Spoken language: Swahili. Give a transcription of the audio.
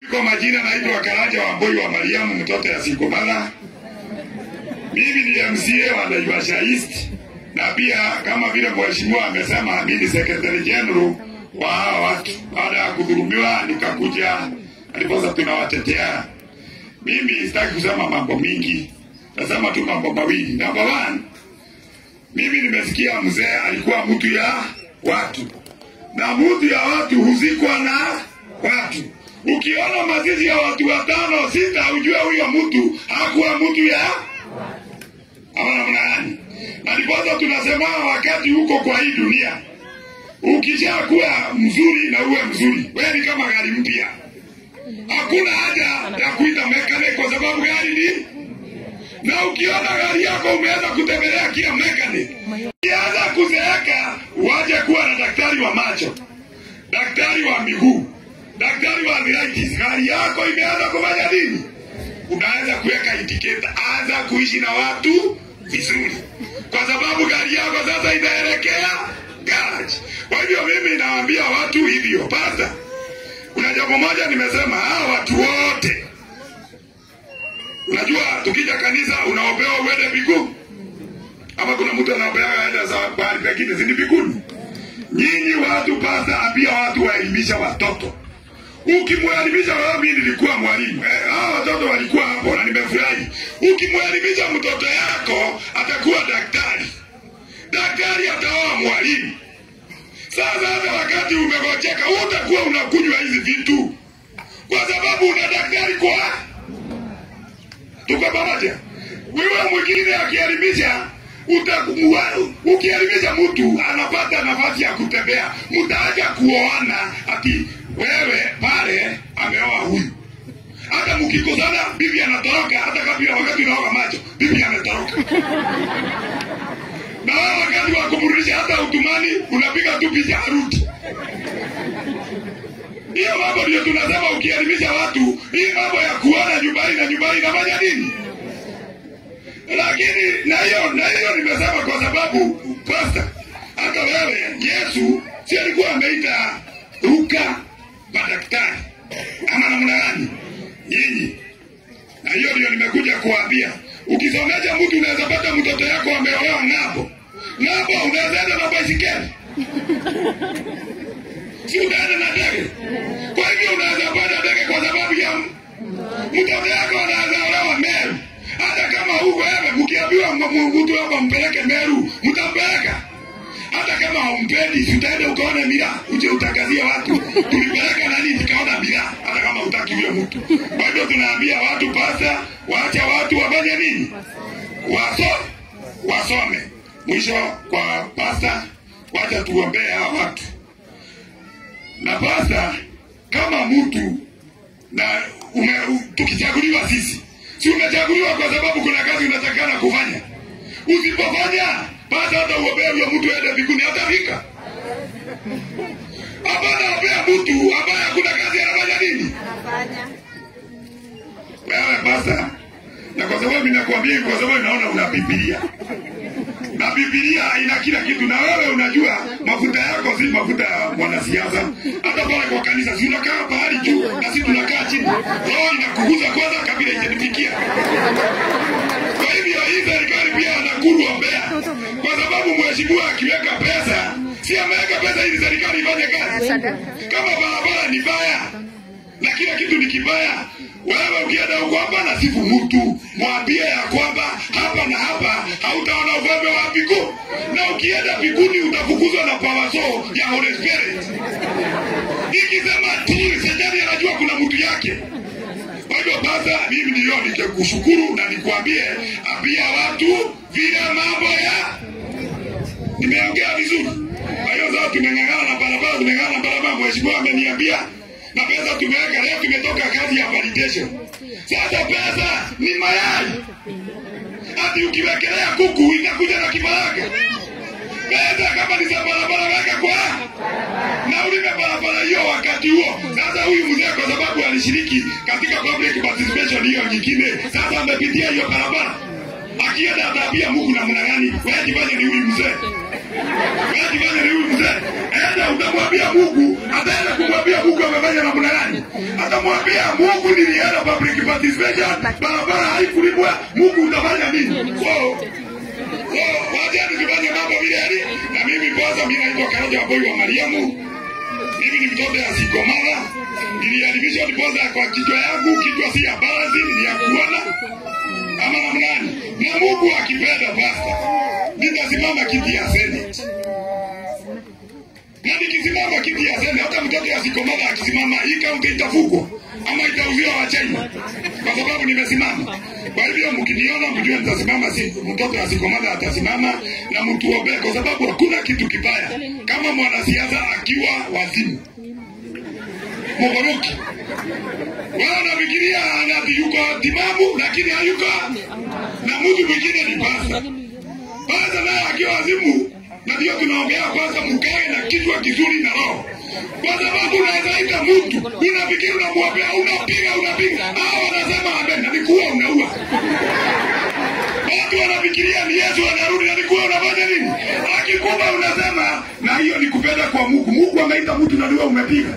Kwa majina naitwa Karaja Wamboi wa Mariamu, mtoto ya Sinkomala. Mimi ni MCA wa Naivasha East, na pia kama vile mheshimiwa amesema mimi secretary general wa hawa watu. Baada ya kudhulumiwa nikakuja, alipoza tunawatetea. Mimi sitaki kusema mambo mingi, nasema tu mambo mawili. Number one, mimi nimesikia mzee alikuwa mtu ya watu, na mtu ya watu huzikwa na watu. Ukiona mazizi ya watu 5 6 ujue huyo mtu hakuwa mtu ya hawana mnani. Na ndiposa tunasema wakati huko kwa hii dunia, ukishakuwa mzuri na uwe mzuri, wewe ni kama gari mpya. Hakuna haja ya kuita mechanic kwa sababu gari ni, na ukiona gari yako umeanza kutembelea kila mechanic, ukianza kuzeeka, waje kuwa na daktari wa macho, daktari wa miguu, daktari wa arthritis. Gari yako imeanza kufanya nini? Unaanza kuweka indicator, anza kuishi na watu vizuri, kwa sababu gari yako sasa inaelekea garage. Kwa hivyo mimi naambia watu hivyo. Pastor, kuna jambo moja nimesema, hawa watu wote, unajua tukija kanisa unaopewa uende mbinguni, ama kuna mtu anaopewa aende za bahari pekine zini mbinguni? Nyinyi watu pastor, ambia watu waelimisha watoto. Ukimwelimisha, mimi nilikuwa mwalimu, hawa watoto walikuwa hapo na nimefurahi. Ukimwelimisha mtoto yako atakuwa daktari, daktari ataoa mwalimu. Sasa hata wakati umegojeka utakuwa unakunywa hizi vitu, kwa sababu una daktari kwa tuko pamoja. Wewe mwingine akielimisha, ukielimisha mtu anapata nafasi ya kutembea, mtaacha kuoana ati wewe pale ameoa huyu. Hata mkikosana bibi anatoroka, hata kabla wakati unaoga macho bibi anatoroka. Na wakati wa kumrudisha hata utumani unapiga tu picha arudi. Hiyo mambo ndio tunasema ukielimisha watu, hii mambo ya kuona nyumbani na nyumbani inafanya nini? Lakini na hiyo nimesema kwa sababu pastor, hata wewe Yesu si alikuwa ameita Luka madaktari ama namna gani nyinyi? Na hiyo ndio nimekuja kuambia, ukisomesha mtu unaweza pata mtoto yako ameolewa ng'ambo. Ng'ambo unaweza enda na baisikeli, si unaenda na ndege. Kwa hivyo unaweza pata ndege kwa sababu ya mtoto yako anaweza olewa Meru. Hata kama huko wewe mkiambiwa mtu wako mpeleke Meru, mtampeleka. Hata kama humpendi, utaenda ukaona mila, uje utangazia watu tulipeleka nani nikaona mila, hata kama hutaki yule mtu. Kwa hivyo tunaambia watu pastor, waacha watu wafanye nini? Wasome. Mwisho kwa pastor, wacha tuombee hawa watu. Na pastor, kama mtu na tukichaguliwa sisi, si umechaguliwa kwa sababu kuna kazi unatakana kufanya. Usipofanya, basi hata uombea huyo mtu aende mbinguni hatafika. Hapana, ombea mtu ambaye hakuna kazi anafanya nini? Anafanya. Wewe basta. Na kwa sababu ninakwambia kwa sababu naona una Biblia. Na Biblia ina kila kitu, na wewe unajua mafuta yako si mafuta ya mwanasiasa. Hata pale kwa kanisa si unakaa pahali juu na sisi tunakaa chini. Roho inakuguza kwanza kabla haijanifikia. Kwa hivyo hii serikali pia anakuombea, kwa sababu mheshimiwa akiweka pesa, si ameweka pesa ili serikali ifanye kazi. Kama barabara ni baya na kila kitu ni kibaya, wewe ukienda huko hapa na sifu mtu, mwambie ya kwamba hapa na hapa hautaona ufalme wa mbinguni, na ukienda mbinguni utafukuzwa na pawaso ya Holy Spirit. Ikisema tu shetani anajua kuna mtu yake. Kwa hivyo basa, mimi ndio nikikushukuru na nikwambie, ambia watu vile mambo ya nimeongea vizuri. Kwa hiyo sasa tumeng'ang'ana na barabara, mheshimiwa ameniambia, na pesa tumeweka leo, tumetoka kazi ya validation. Sasa pesa ni mayai. Hadi ukiwekelea kuku inakuja na kifaranga. Pesa kama ni za barabara weka kwa na ulime barabara hiyo wakati huo. Sasa huyu mzee kwa sababu alishiriki katika public participation hiyo nyingine, sasa amepitia hiyo barabara, akienda atabia Mungu na mnangani, wewe jifanye ni huyu mzee. Wewe ni huyu mzee. Enda utamwambia Mungu, ataenda kumwambia Mungu amefanya namna gani? Atamwambia Mungu nilienda public participation, barabara haikulipwa, Mungu utafanya nini? Wacha nisifanye mambo vile hadi na mimi kwanza mimi naitwa Karoja wa Boy wa Mariamu. Mimi ni mtoto wa Sikomara. Niliadhimisha ndiposa kwa kichwa yangu, kichwa si ya barazi, ni ya kuona. Ama namna gani? Na Mungu akipenda basta. Nitasimama kiti ya Senate. Na nikisimama kiti ya Senate, hata mtoto wa Sikomara akisimama, hii kaunti itafukwa ama itauziwa wa China. Kwa sababu nimesimama. Kwa hivyo mkiniona mjue nitasimama, si mtoto wa Sikomara atasimama na mtuombee, kwa sababu hakuna kitu kibaya kama mwanasiasa akiwa wazimu. Mogoroki. Wao wanafikiria ati yuko timamu lakini hayuko. Na mtu mwingine ni pasta. Pasta naye akiwa wazimu, na ndio tunaongea kwanza mkae na kichwa kizuri na roho. Kwa sababu unaweza ita mtu, unafikiri unamwombea, unapiga. Hao wanasema amen, na nikuwa unaua. Watu wanafikiria ni Yesu anarudi, na nikuwa unafanya nini? Akikupa unasema, na hiyo ni kupenda kwa Mungu. Mungu ameita mtu na wewe umepiga.